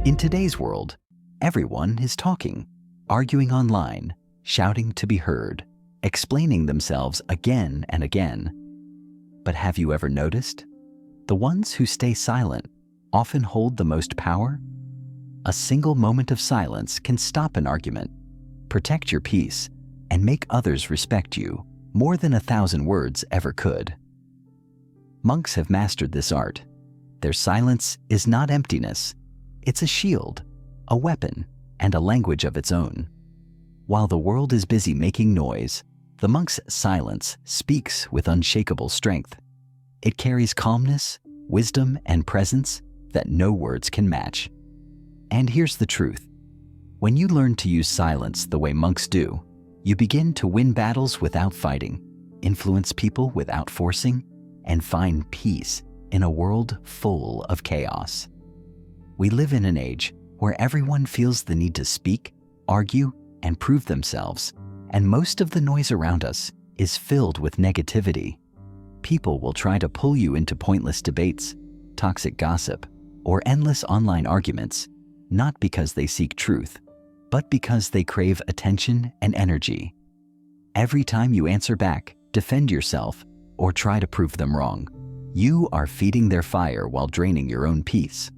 In today's world, everyone is talking, arguing online, shouting to be heard, explaining themselves again and again. But have you ever noticed? The ones who stay silent often hold the most power. A single moment of silence can stop an argument, protect your peace, and make others respect you more than 1,000 words ever could. Monks have mastered this art. Their silence is not emptiness. It's a shield, a weapon, and a language of its own. While the world is busy making noise, the monk's silence speaks with unshakable strength. It carries calmness, wisdom, and presence that no words can match. And here's the truth. When you learn to use silence the way monks do, you begin to win battles without fighting, influence people without forcing, and find peace in a world full of chaos. We live in an age where everyone feels the need to speak, argue, and prove themselves, and most of the noise around us is filled with negativity. People will try to pull you into pointless debates, toxic gossip, or endless online arguments, not because they seek truth, but because they crave attention and energy. Every time you answer back, defend yourself, or try to prove them wrong, you are feeding their fire while draining your own peace.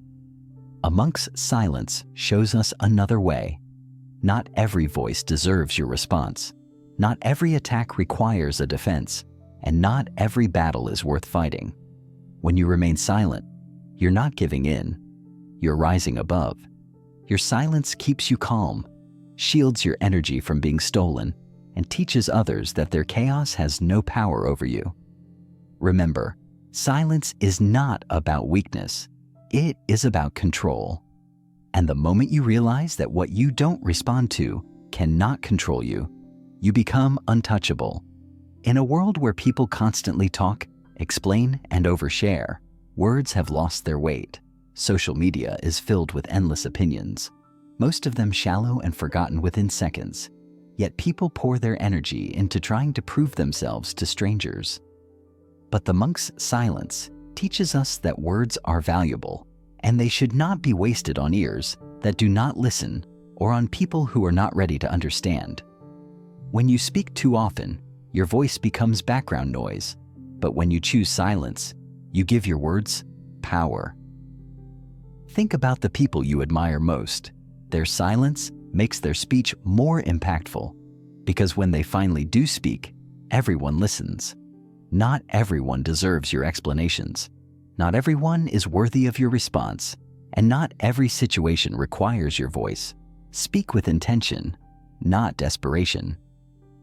A monk's silence shows us another way. Not every voice deserves your response. Not every attack requires a defense, and not every battle is worth fighting. When you remain silent, you're not giving in. You're rising above. Your silence keeps you calm, shields your energy from being stolen, and teaches others that their chaos has no power over you. Remember, silence is not about weakness. It is about control. And the moment you realize that what you don't respond to cannot control you, you become untouchable. In a world where people constantly talk, explain, and overshare, words have lost their weight. Social media is filled with endless opinions, most of them shallow and forgotten within seconds. Yet people pour their energy into trying to prove themselves to strangers. But the monk's silence teaches us that words are valuable, and they should not be wasted on ears that do not listen or on people who are not ready to understand. When you speak too often, your voice becomes background noise, but when you choose silence, you give your words power. Think about the people you admire most. Their silence makes their speech more impactful, because when they finally do speak, everyone listens. Not everyone deserves your explanations. Not everyone is worthy of your response, and not every situation requires your voice. Speak with intention, not desperation.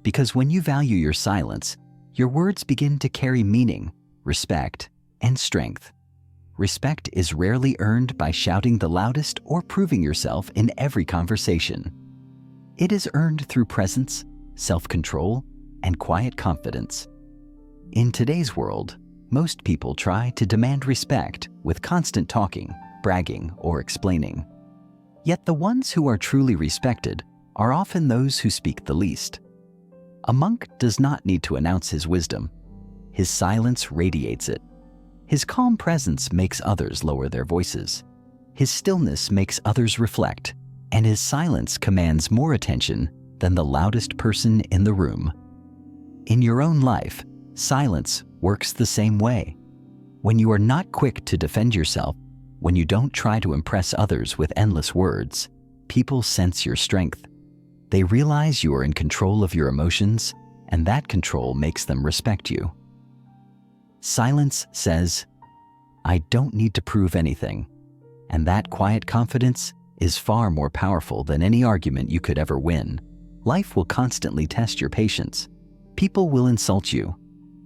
Because when you value your silence, your words begin to carry meaning, respect, and strength. Respect is rarely earned by shouting the loudest or proving yourself in every conversation. It is earned through presence, self-control, and quiet confidence. In today's world, most people try to demand respect with constant talking, bragging, or explaining. Yet the ones who are truly respected are often those who speak the least. A monk does not need to announce his wisdom. His silence radiates it. His calm presence makes others lower their voices. His stillness makes others reflect, and his silence commands more attention than the loudest person in the room. In your own life, silence works the same way. When you are not quick to defend yourself, when you don't try to impress others with endless words, people sense your strength. They realize you are in control of your emotions, and that control makes them respect you. Silence says, "I don't need to prove anything," and that quiet confidence is far more powerful than any argument you could ever win. Life will constantly test your patience. People will insult you,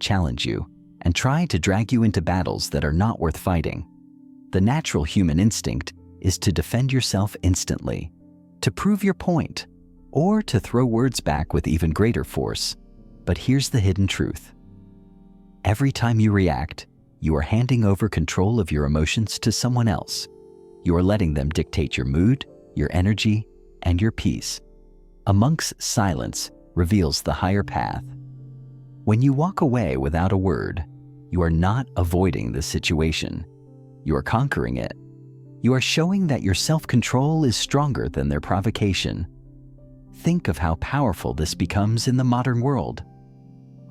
challenge you, and try to drag you into battles that are not worth fighting. The natural human instinct is to defend yourself instantly, to prove your point, or to throw words back with even greater force. But here's the hidden truth. Every time you react, you are handing over control of your emotions to someone else. You are letting them dictate your mood, your energy, and your peace. A monk's silence reveals the higher path. When you walk away without a word, you are not avoiding the situation. You are conquering it. You are showing that your self-control is stronger than their provocation. Think of how powerful this becomes in the modern world.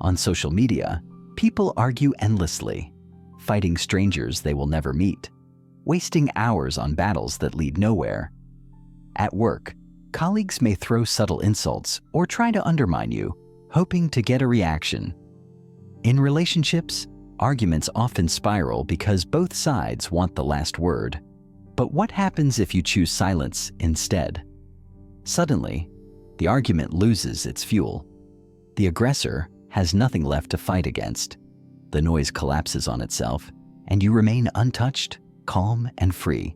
On social media, people argue endlessly, fighting strangers they will never meet, wasting hours on battles that lead nowhere. At work, colleagues may throw subtle insults or try to undermine you, hoping to get a reaction. In relationships, arguments often spiral because both sides want the last word. But what happens if you choose silence instead? Suddenly, the argument loses its fuel. The aggressor has nothing left to fight against. The noise collapses on itself, and you remain untouched, calm, and free.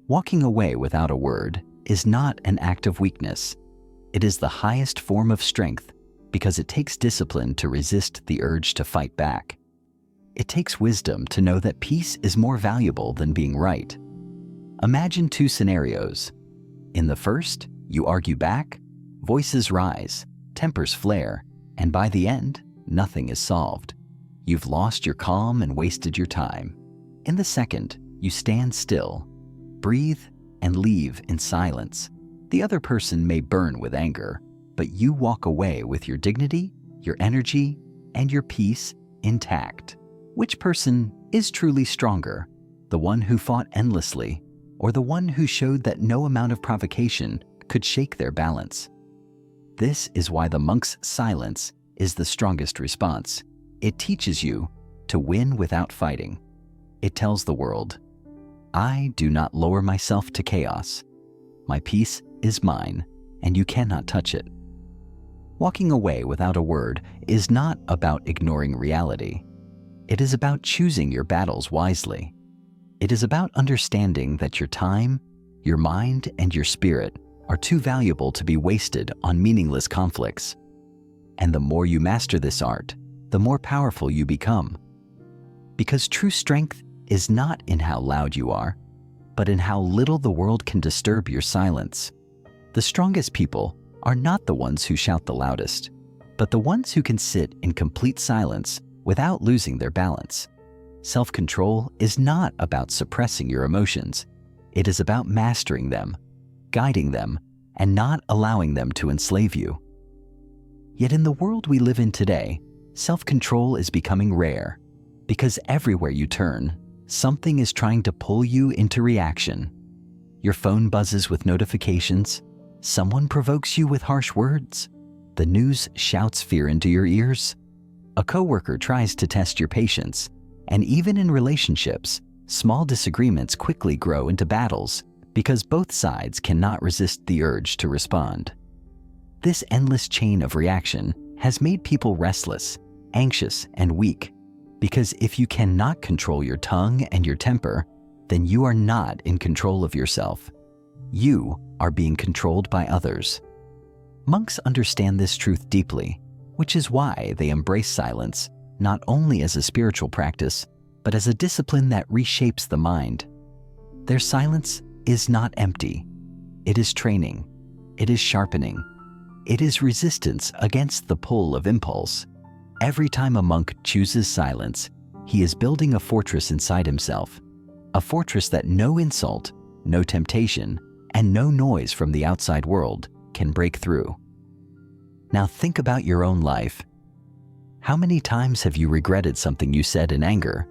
Walking away without a word is not an act of weakness. It is the highest form of strength because it takes discipline to resist the urge to fight back. It takes wisdom to know that peace is more valuable than being right. Imagine two scenarios. In the first, you argue back, voices rise, tempers flare, and by the end, nothing is solved. You've lost your calm and wasted your time. In the second, you stand still, breathe, and leave in silence. The other person may burn with anger, but you walk away with your dignity, your energy, and your peace intact. Which person is truly stronger? The one who fought endlessly, or the one who showed that no amount of provocation could shake their balance? This is why the monk's silence is the strongest response. It teaches you to win without fighting. It tells the world, I do not lower myself to chaos. My peace is mine, and you cannot touch it. Walking away without a word is not about ignoring reality. It is about choosing your battles wisely. It is about understanding that your time, your mind, and your spirit are too valuable to be wasted on meaningless conflicts. And the more you master this art, the more powerful you become. Because true strength is not in how loud you are, but in how little the world can disturb your silence. The strongest people are not the ones who shout the loudest, but the ones who can sit in complete silence without losing their balance. Self-control is not about suppressing your emotions. It is about mastering them, guiding them, and not allowing them to enslave you. Yet in the world we live in today, self-control is becoming rare because everywhere you turn, something is trying to pull you into reaction. Your phone buzzes with notifications. Someone provokes you with harsh words. The news shouts fear into your ears. A coworker tries to test your patience. And even in relationships, small disagreements quickly grow into battles because both sides cannot resist the urge to respond. This endless chain of reaction has made people restless, anxious, and weak, because if you cannot control your tongue and your temper, then you are not in control of yourself. You are being controlled by others. Monks understand this truth deeply, which is why they embrace silence not only as a spiritual practice, but as a discipline that reshapes the mind. Their silence is not empty. It is training. It is sharpening. It is resistance against the pull of impulse. Every time a monk chooses silence, he is building a fortress inside himself, a fortress that no insult, no temptation, and no noise from the outside world can break through. Now think about your own life. How many times have you regretted something you said in anger?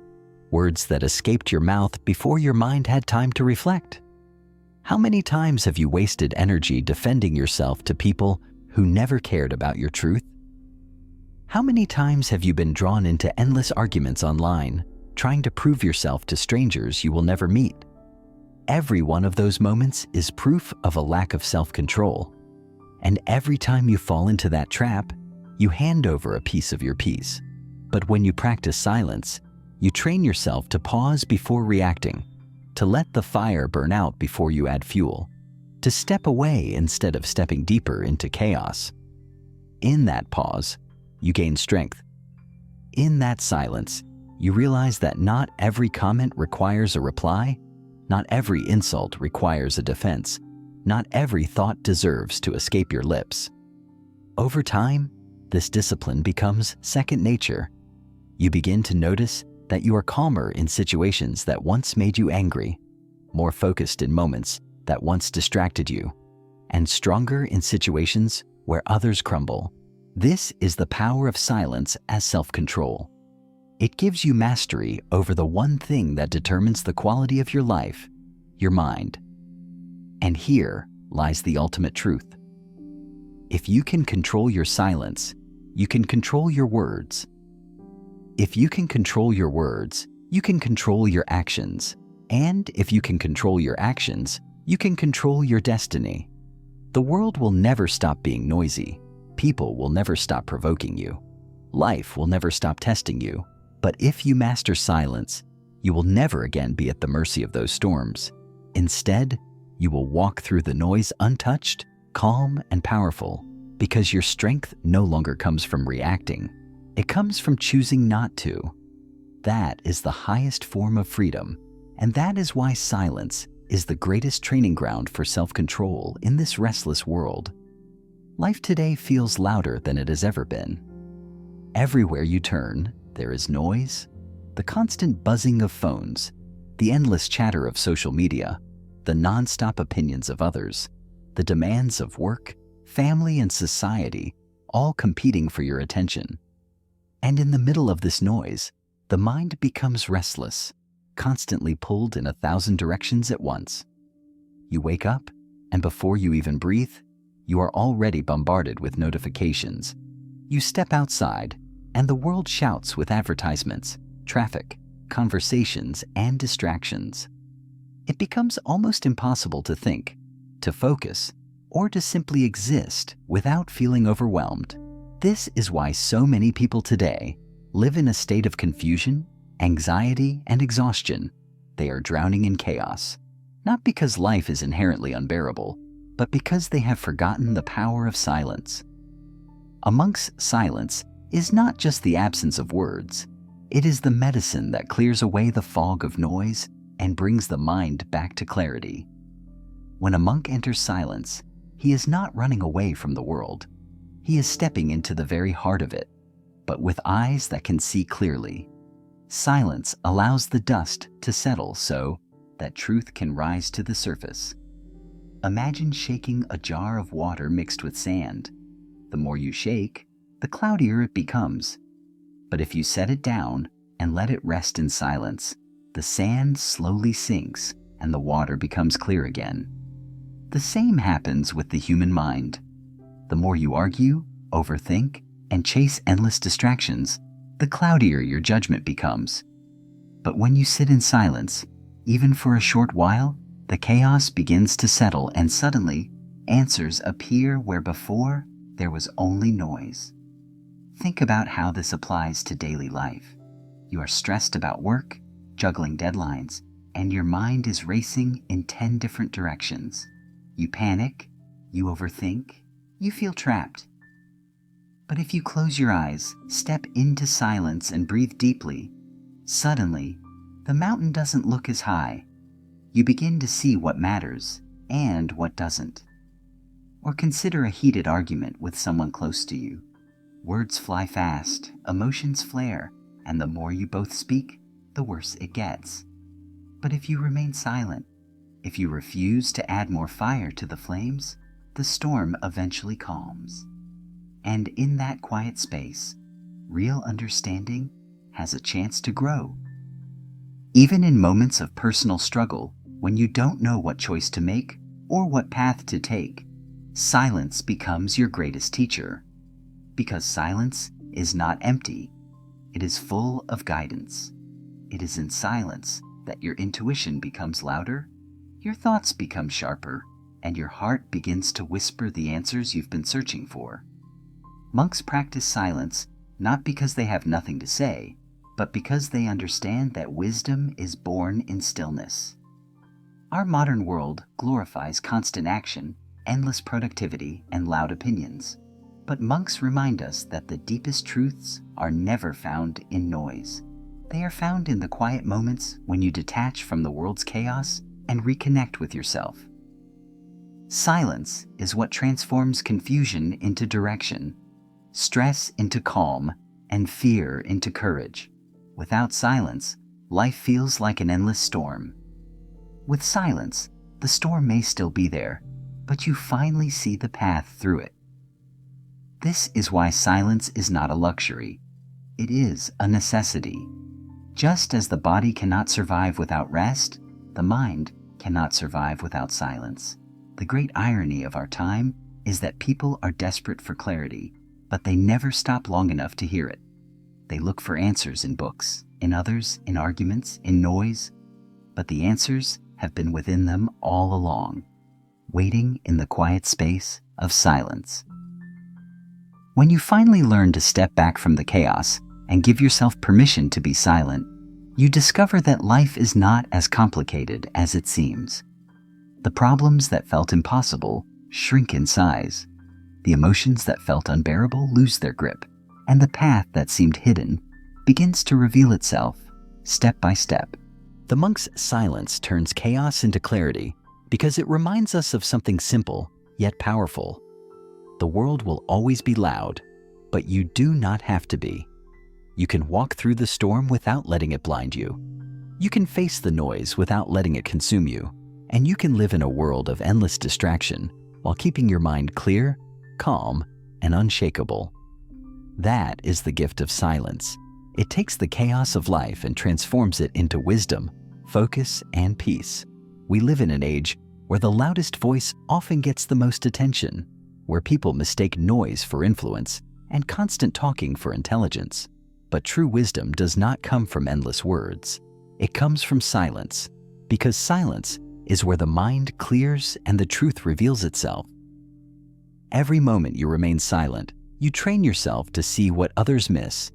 Words that escaped your mouth before your mind had time to reflect? How many times have you wasted energy defending yourself to people who never cared about your truth? How many times have you been drawn into endless arguments online, trying to prove yourself to strangers you will never meet? Every one of those moments is proof of a lack of self-control. And every time you fall into that trap, you hand over a piece of your peace. But when you practice silence, you train yourself to pause before reacting, to let the fire burn out before you add fuel, to step away instead of stepping deeper into chaos. In that pause, you gain strength. In that silence, you realize that not every comment requires a reply, not every insult requires a defense, not every thought deserves to escape your lips. Over time, this discipline becomes second nature. You begin to notice that you are calmer in situations that once made you angry, more focused in moments that once distracted you, and stronger in situations where others crumble. This is the power of silence as self-control. It gives you mastery over the one thing that determines the quality of your life, your mind. And here lies the ultimate truth. If you can control your silence, you can control your words. If you can control your words, you can control your actions. And if you can control your actions, you can control your destiny. The world will never stop being noisy. People will never stop provoking you. Life will never stop testing you. But if you master silence, you will never again be at the mercy of those storms. Instead, you will walk through the noise untouched, calm, and powerful, because your strength no longer comes from reacting. It comes from choosing not to. That is the highest form of freedom, and that is why silence is the greatest training ground for self-control in this restless world. Life today feels louder than it has ever been. Everywhere you turn, there is noise, the constant buzzing of phones, the endless chatter of social media, the non-stop opinions of others, the demands of work, family, and society, all competing for your attention. And in the middle of this noise, the mind becomes restless, constantly pulled in 1,000 directions at once. You wake up, and before you even breathe, you are already bombarded with notifications. You step outside, and the world shouts with advertisements, traffic, conversations, and distractions. It becomes almost impossible to think, to focus, or to simply exist without feeling overwhelmed. This is why so many people today live in a state of confusion, anxiety, and exhaustion. They are drowning in chaos, not because life is inherently unbearable, but because they have forgotten the power of silence. Amongst silence is not just the absence of words, it is the medicine that clears away the fog of noise and brings the mind back to clarity. When a monk enters silence, he is not running away from the world. He is stepping into the very heart of it, but with eyes that can see clearly. Silence allows the dust to settle so that truth can rise to the surface. Imagine shaking a jar of water mixed with sand. The more you shake, the cloudier it becomes. But if you set it down and let it rest in silence, the sand slowly sinks and the water becomes clear again. The same happens with the human mind. The more you argue, overthink, and chase endless distractions, the cloudier your judgment becomes. But when you sit in silence, even for a short while, the chaos begins to settle, and suddenly answers appear where before there was only noise. Think about how this applies to daily life. You are stressed about work, juggling deadlines, and your mind is racing in 10 different directions. You panic, you overthink, you feel trapped. But if you close your eyes, step into silence, and breathe deeply, suddenly, the mountain doesn't look as high. You begin to see what matters and what doesn't. Or consider a heated argument with someone close to you. Words fly fast, emotions flare, and the more you both speak, the worse it gets. But if you remain silent, if you refuse to add more fire to the flames, the storm eventually calms. And in that quiet space, real understanding has a chance to grow. Even in moments of personal struggle, when you don't know what choice to make or what path to take, silence becomes your greatest teacher. Because silence is not empty, it is full of guidance. It is in silence that your intuition becomes louder, your thoughts become sharper, and your heart begins to whisper the answers you've been searching for. Monks practice silence not because they have nothing to say, but because they understand that wisdom is born in stillness. Our modern world glorifies constant action, endless productivity, and loud opinions. But monks remind us that the deepest truths are never found in noise. They are found in the quiet moments when you detach from the world's chaos and reconnect with yourself. Silence is what transforms confusion into direction, stress into calm, and fear into courage. Without silence, life feels like an endless storm. With silence, the storm may still be there, but you finally see the path through it. This is why silence is not a luxury. It is a necessity. Just as the body cannot survive without rest, the mind cannot survive without silence. The great irony of our time is that people are desperate for clarity, but they never stop long enough to hear it. They look for answers in books, in others, in arguments, in noise, but the answers have been within them all along, waiting in the quiet space of silence. When you finally learn to step back from the chaos and give yourself permission to be silent, you discover that life is not as complicated as it seems. The problems that felt impossible shrink in size. The emotions that felt unbearable lose their grip, and the path that seemed hidden begins to reveal itself, step by step. The monk's silence turns chaos into clarity because it reminds us of something simple yet powerful. The world will always be loud, but you do not have to be. You can walk through the storm without letting it blind you. You can face the noise without letting it consume you, and you can live in a world of endless distraction while keeping your mind clear, calm, and unshakable. That is the gift of silence. It takes the chaos of life and transforms it into wisdom, focus, and peace. We live in an age where the loudest voice often gets the most attention, where people mistake noise for influence and constant talking for intelligence. But true wisdom does not come from endless words. It comes from silence, because silence is where the mind clears and the truth reveals itself. Every moment you remain silent, you train yourself to see what others miss,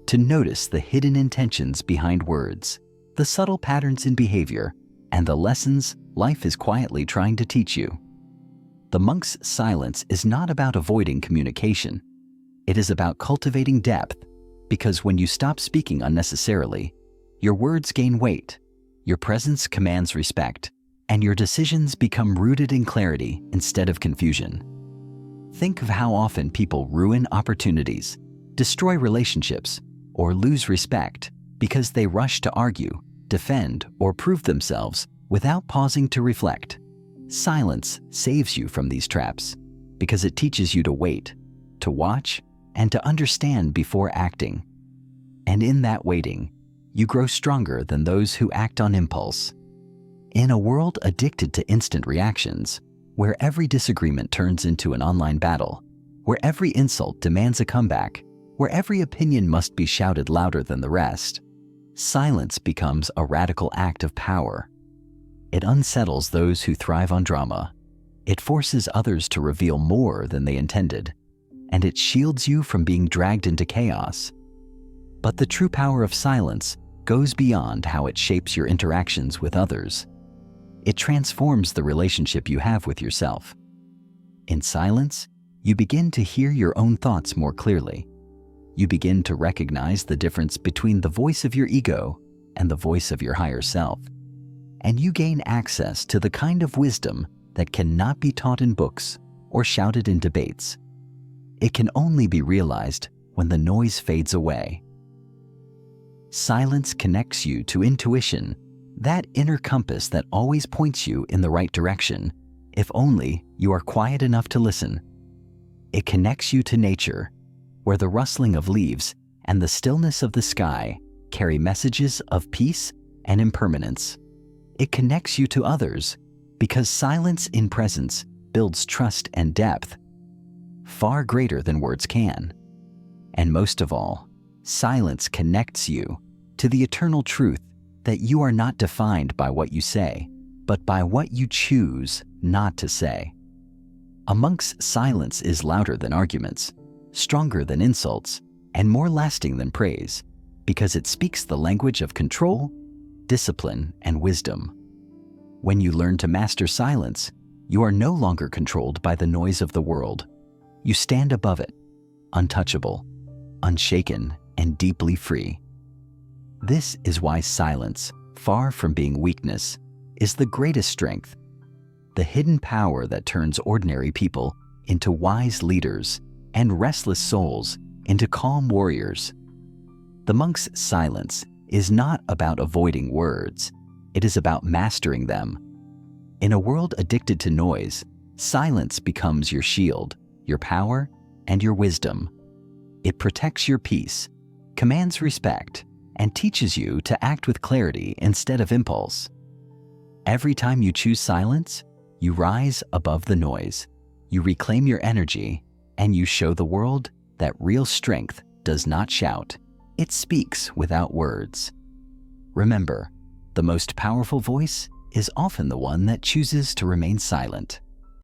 to notice the hidden intentions behind words, the subtle patterns in behavior, and the lessons life is quietly trying to teach you. The monk's silence is not about avoiding communication. It is about cultivating depth, because when you stop speaking unnecessarily, your words gain weight, your presence commands respect, and your decisions become rooted in clarity instead of confusion. Think of how often people ruin opportunities, destroy relationships, or lose respect because they rush to argue, defend, or prove themselves without pausing to reflect. Silence saves you from these traps because it teaches you to wait, to watch, and to understand before acting. And in that waiting, you grow stronger than those who act on impulse. In a world addicted to instant reactions, where every disagreement turns into an online battle, where every insult demands a comeback, where every opinion must be shouted louder than the rest, silence becomes a radical act of power. It unsettles those who thrive on drama. It forces others to reveal more than they intended, and it shields you from being dragged into chaos. But the true power of silence goes beyond how it shapes your interactions with others. It transforms the relationship you have with yourself. In silence, you begin to hear your own thoughts more clearly. You begin to recognize the difference between the voice of your ego and the voice of your higher self. And you gain access to the kind of wisdom that cannot be taught in books or shouted in debates. It can only be realized when the noise fades away. Silence connects you to intuition, that inner compass that always points you in the right direction, if only you are quiet enough to listen. It connects you to nature, where the rustling of leaves and the stillness of the sky carry messages of peace and impermanence. It connects you to others, because silence in presence builds trust and depth, far greater than words can. And most of all, silence connects you to the eternal truth that you are not defined by what you say, but by what you choose not to say. A monk's silence is louder than arguments, stronger than insults, and more lasting than praise, because it speaks the language of control, discipline, and wisdom. When you learn to master silence, you are no longer controlled by the noise of the world. You stand above it, untouchable, unshaken, and deeply free. This is why silence, far from being weakness, is the greatest strength, the hidden power that turns ordinary people into wise leaders and restless souls into calm warriors. The monk's silence is not about avoiding words. It is about mastering them In a world addicted to noise, silence becomes your shield, your power, and your wisdom. It protects your peace, commands respect, and teaches you to act with clarity instead of impulse. Every time you choose silence, you rise above the noise, you reclaim your energy, and you show the world that real strength does not shout. It speaks without words. Remember, the most powerful voice is often the one that chooses to remain silent.